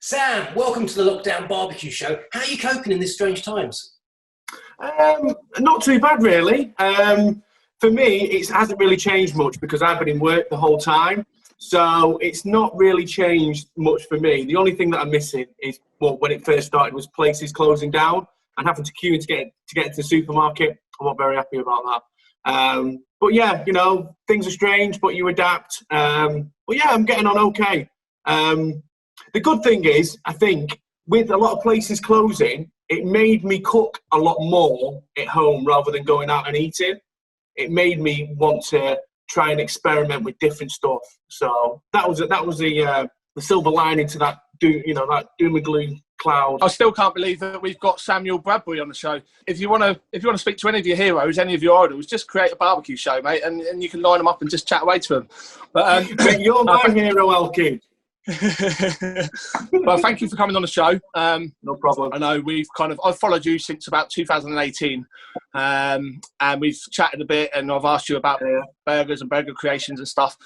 Sam, welcome to the Lockdown Barbecue Show. How are you coping in these strange times? Not too bad, really. For me, it hasn't really changed much because I've been in work the whole time. So it's not really changed much for me. The only thing that I'm missing is, well, when it first started, was places closing down and having to queue in to get into the supermarket. I'm not very happy about that. But yeah, you know, things are strange, but you adapt. But yeah, I'm getting on okay. The good thing is, I think, with a lot of places closing, it made me cook a lot more at home rather than going out and eating. It made me want to try and experiment with different stuff. So that was the silver lining to that doom and gloom cloud. I still can't believe that we've got Samuel Bradbury on the show. If you want to speak to any of your heroes, any of your idols, just create a barbecue show, mate, and you can line them up and just chat away to them. But you're my hero, Elkie. Well, thank you for coming on the show. No problem. I know I've followed you since about 2018, and we've chatted a bit, and I've asked you about burgers and burger creations and stuff.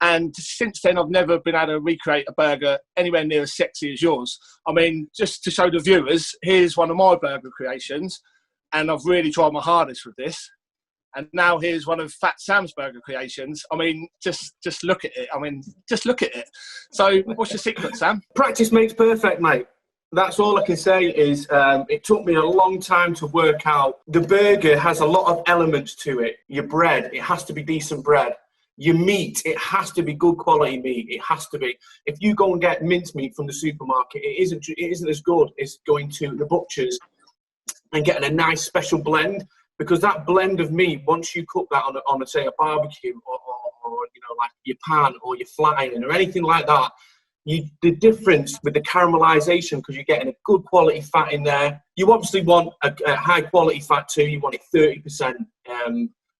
And since then, I've never been able to recreate a burger anywhere near as sexy as yours. I mean, just to show the viewers, here's one of my burger creations, and I've really tried my hardest with this. And now here's one of Fat.Sam's burger creations. I mean, just look at it. Just look at it. So what's your secret, Sam? Practice makes perfect, mate. That's all I can say is it took me a long time to work out. The burger has a lot of elements to it. Your bread, it has to be decent bread. Your meat, it has to be good quality meat. It has to be. If you go and get mincemeat from the supermarket, it isn't as good as going to the butcher's and getting a nice special blend. Because that blend of meat, once you cook that on say, a barbecue or you know, like your pan or your flat iron or anything like that, the difference with the caramelization, because you're getting a good quality fat in there. You obviously want a high quality fat too. You want it 30%.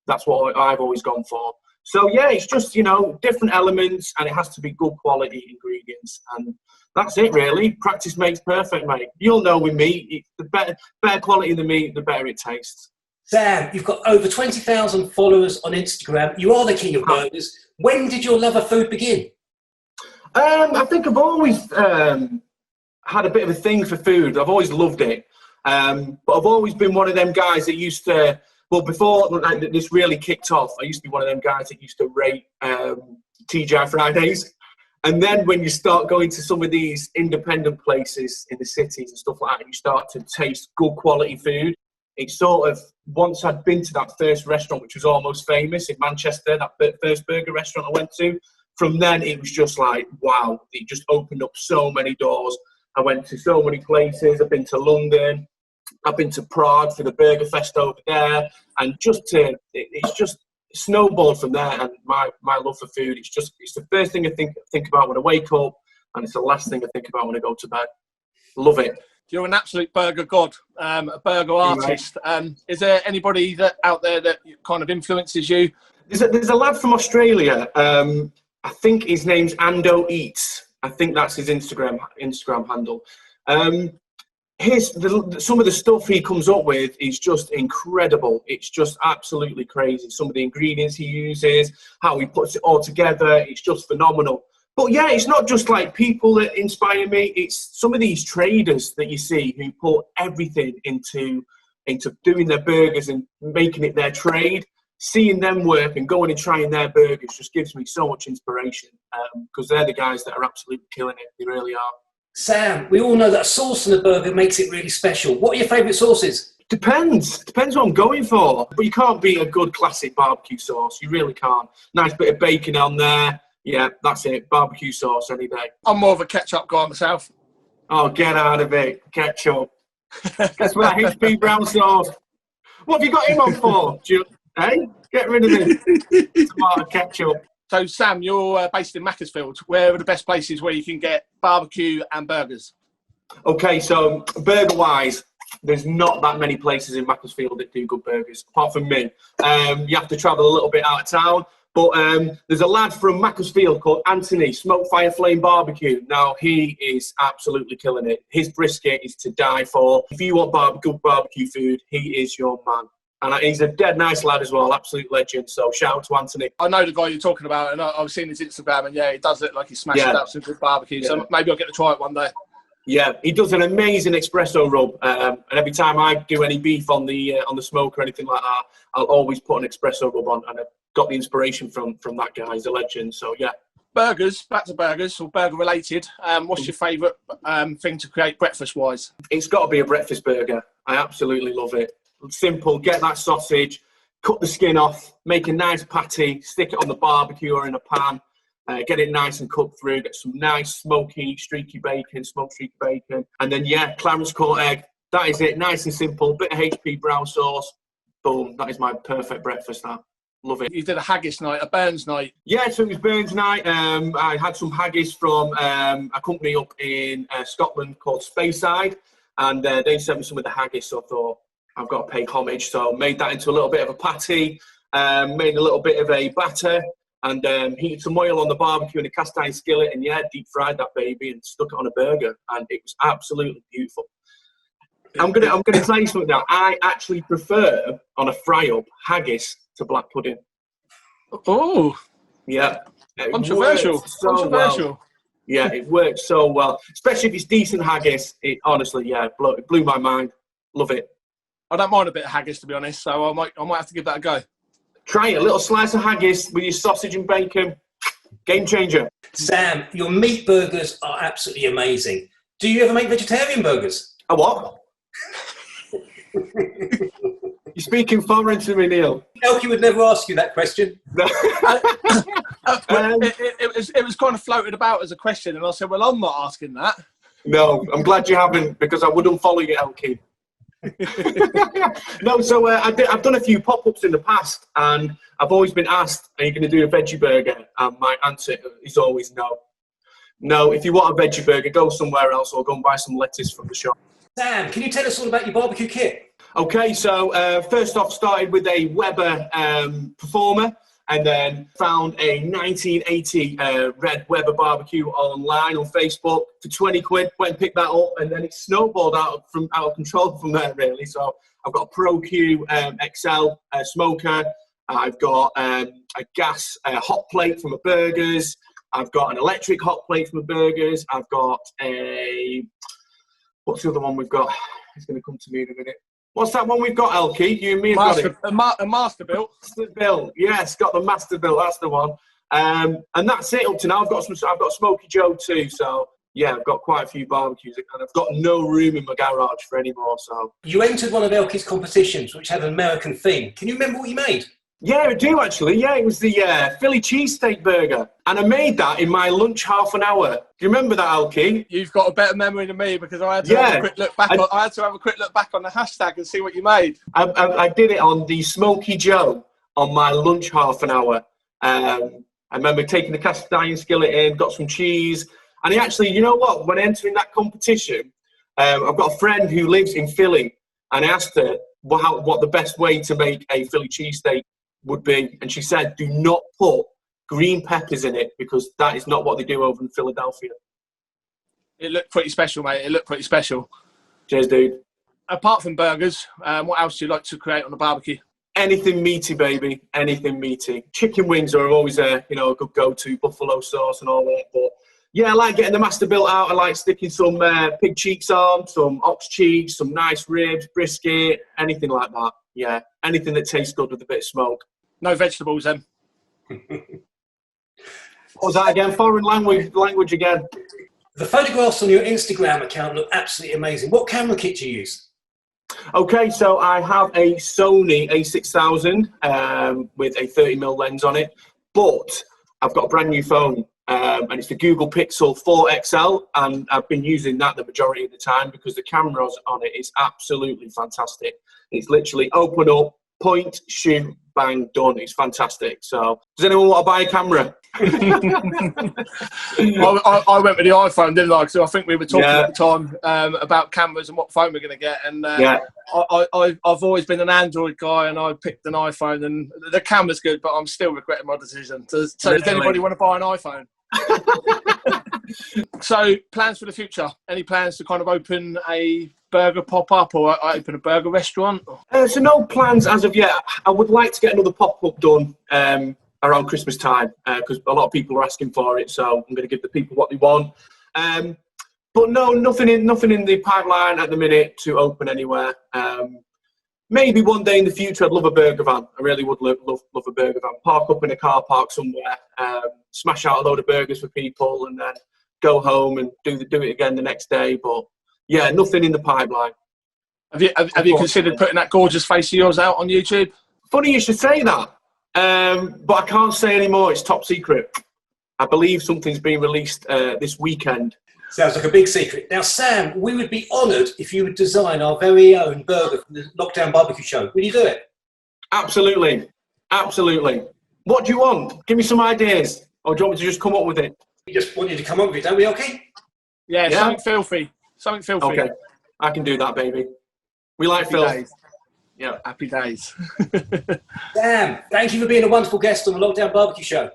That's what I've always gone for. So yeah, it's just, you know, different elements, and it has to be good quality ingredients, and that's it really. Practice makes perfect, mate. You'll know with meat, the better quality the meat, the better it tastes. Sam, you've got over 20,000 followers on Instagram. You are the king of burgers. When did your love of food begin? I think I've always had a bit of a thing for food. I've always loved it. But I've always been one of them guys that used to, well, before this really kicked off, I used to be one of them guys that used to rate TGI Fridays. And then when you start going to some of these independent places in the cities and stuff like that, you start to taste good quality food. It's sort of, once I'd been to that first restaurant, which was almost famous in Manchester, that first burger restaurant I went to, from then it was just like, wow, it just opened up so many doors. I went to so many places. I've been to London. I've been to Prague for the Burger Fest over there. And it's just snowballed from there. And my love for food, it's the first thing I think about when I wake up, and it's the last thing I think about when I go to bed. Love it. You're an absolute burger god, a burger artist. Is there anybody out there that kind of influences you? There's a lad from Australia. I think his name's Ando Eats. I think that's his Instagram handle. Some of the stuff he comes up with is just incredible. It's just absolutely crazy. Some of the ingredients he uses, how he puts it all together, it's just phenomenal. But yeah, it's not just like people that inspire me. It's some of these traders that you see who put everything into doing their burgers and making it their trade. Seeing them work and going and trying their burgers just gives me so much inspiration, because they're the guys that are absolutely killing it. They really are. Sam, we all know that sauce in a burger makes it really special. What are your favourite sauces? Depends what I'm going for. But you can't beat a good classic barbecue sauce. You really can't. Nice bit of bacon on there. Yeah, that's it. Barbecue sauce any day. I'm more of a ketchup guy myself. Oh, get out of it. Ketchup. That's my HP brown sauce. What have you got him on for? Hey, get rid of it. Tomato ketchup. So, Sam, you're based in Macclesfield. Where are the best places where you can get barbecue and burgers? Okay, so burger-wise, there's not that many places in Macclesfield that do good burgers, apart from me. You have to travel a little bit out of town. But there's a lad from Macclesfield called Anthony, Smoke Fire Flame Barbecue. Now, he is absolutely killing it. His brisket is to die for. If you want good barbecue food, he is your man. And he's a dead nice lad as well, absolute legend. So shout out to Anthony. I know the guy you're talking about, and I've seen his Instagram, and yeah, he does look like he's smashing up some good barbecue. Yeah. So maybe I'll get to try it one day. Yeah, he does an amazing espresso rub, and every time I do any beef on the smoke or anything like that, I'll always put an espresso rub on, and I've got the inspiration from that guy. He's a legend. So yeah. Burgers, back to burgers, or burger related. What's your favourite thing to create breakfast wise? It's got to be a breakfast burger. I absolutely love it. Simple. Get that sausage, cut the skin off, make a nice patty, stick it on the barbecue or in a pan. Get it nice and cooked through, get some nice smoky, streaky bacon, smoked streaky bacon. And then, yeah, Clarence Court egg. That is it. Nice and simple. Bit of HP brown sauce. Boom. That is my perfect breakfast now. Love it. You did a haggis night, a Burns night. Yeah, so it was Burns night. I had some haggis from a company up in Scotland called Speyside. And they sent me some of the haggis, so I thought, I've got to pay homage. So made that into a little bit of a patty. Made a little bit of a batter. And heated some oil on the barbecue in a cast iron skillet, and yeah, deep fried that baby and stuck it on a burger, and it was absolutely beautiful. I'm gonna tell you something now. I actually prefer on a fry up haggis to black pudding. Oh, yeah, controversial. Well. Yeah, it works so well, especially if it's decent haggis. It honestly, yeah, it blew my mind. Love it. I don't mind a bit of haggis, to be honest, so I might have to give that a go. Try it, a little slice of haggis with your sausage and bacon. Game changer. Sam, your meat burgers are absolutely amazing. Do you ever make vegetarian burgers? A what? You're speaking foreign to me, Neil. Elkie would never ask you that question. It was kind of floated about as a question, and I said, well, I'm not asking that. No, I'm glad you haven't, because I wouldn't follow you, Elkie. No, so I've done a few pop-ups in the past, and I've always been asked, are you going to do a veggie burger? And my answer is always no. No, if you want a veggie burger, go somewhere else or go and buy some lettuce from the shop. Sam, can you tell us all about your barbecue kit? Okay, so first off, started with a Weber Performer, and then found a 1980 red Weber barbecue online on Facebook for 20 quid. Went and picked that up, and then it snowballed out of control from there, really. So I've got a Pro Q XL smoker. I've got a gas hot plate for my burgers. I've got an electric hot plate for my burgers. I've got what's the other one we've got? It's going to come to me in a minute. What's that one we've got, Elkie? You and me have got it. A Masterbuilt. Masterbuilt, yes, got the Masterbuilt. That's the one. And that's it up to now. I've got Smoky Joe too. So yeah, I've got quite a few barbecues, and I've got no room in my garage for any more. So you entered one of Elkie's competitions, which had an American theme. Can you remember what you made? Yeah, I do actually. Yeah, it was the Philly cheesesteak burger, and I made that in my lunch half an hour. Do you remember that, Elkie? You've got a better memory than me, because I had to have a quick look back. I had to have a quick look back on the hashtag and see what you made. I did it on the Smoky Joe on my lunch half an hour. I remember taking the cast iron skillet in, got some cheese, and actually, you know what? When entering that competition, I've got a friend who lives in Philly, and I asked her what the best way to make a Philly cheesesteak would be, and she said, do not put green peppers in it, because that is not what they do over in Philadelphia. It looked pretty special, mate. It looked pretty special. Cheers, dude. Apart from burgers, what else do you like to create on the barbecue? Anything meaty, baby. Anything meaty. Chicken wings are always a good go-to, buffalo sauce and all that. But yeah, I like getting the Masterbuilt out. I like sticking some pig cheeks on, some ox cheeks, some nice ribs, brisket, anything like that. Yeah, anything that tastes good with a bit of smoke. No vegetables, then. What was that again? Foreign language again. The photographs on your Instagram account look absolutely amazing. What camera kit do you use? Okay, so I have a Sony a6000 with a 30mm lens on it, but I've got a brand new phone, and it's the Google Pixel 4 XL, and I've been using that the majority of the time because the camera on it is absolutely fantastic. It's literally open up, point, shoot, bang, done. It's fantastic. So, does anyone want to buy a camera? I went with the iPhone, didn't I? So I think we were talking at the time about cameras and what phone we're going to get. And I've always been an Android guy, and I picked an iPhone. And the camera's good, but I'm still regretting my decision. So does anybody want to buy an iPhone? So, plans for the future? Any plans to kind of open a burger pop-up or open a burger restaurant? So no plans as of yet. I would like to get another pop-up done around Christmas time, because a lot of people are asking for it, so I'm going to give the people what they want. But no, nothing in the pipeline at the minute to open anywhere. Maybe one day in the future, I'd love a burger van. I really would love a burger van. Park up in a car park somewhere, smash out a load of burgers for people, and then go home and do it again the next day. But yeah, nothing in the pipeline. Have you considered putting that gorgeous face of yours out on YouTube? Funny you should say that, but I can't say anymore. It's top secret. I believe something's being released this weekend. Sounds like a big secret. Now, Sam, we would be honoured if you would design our very own burger from the Lockdown Barbecue Show. Will you do it? Absolutely. Absolutely. What do you want? Give me some ideas. Or do you want me to just come up with it? We just want you to come up with it, don't we, okay? Yeah, something filthy. Something filthy. Okay. I can do that, baby. We like Happy filth. days. Yeah. Happy days. Sam, thank you for being a wonderful guest on the Lockdown Barbecue Show.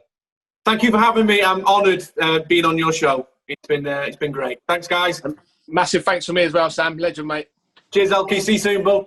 Thank you for having me. I'm honoured being on your show. It's been great. Thanks, guys. Massive thanks from me as well, Sam. Legend, mate. Cheers, Elkie. See you soon, bud.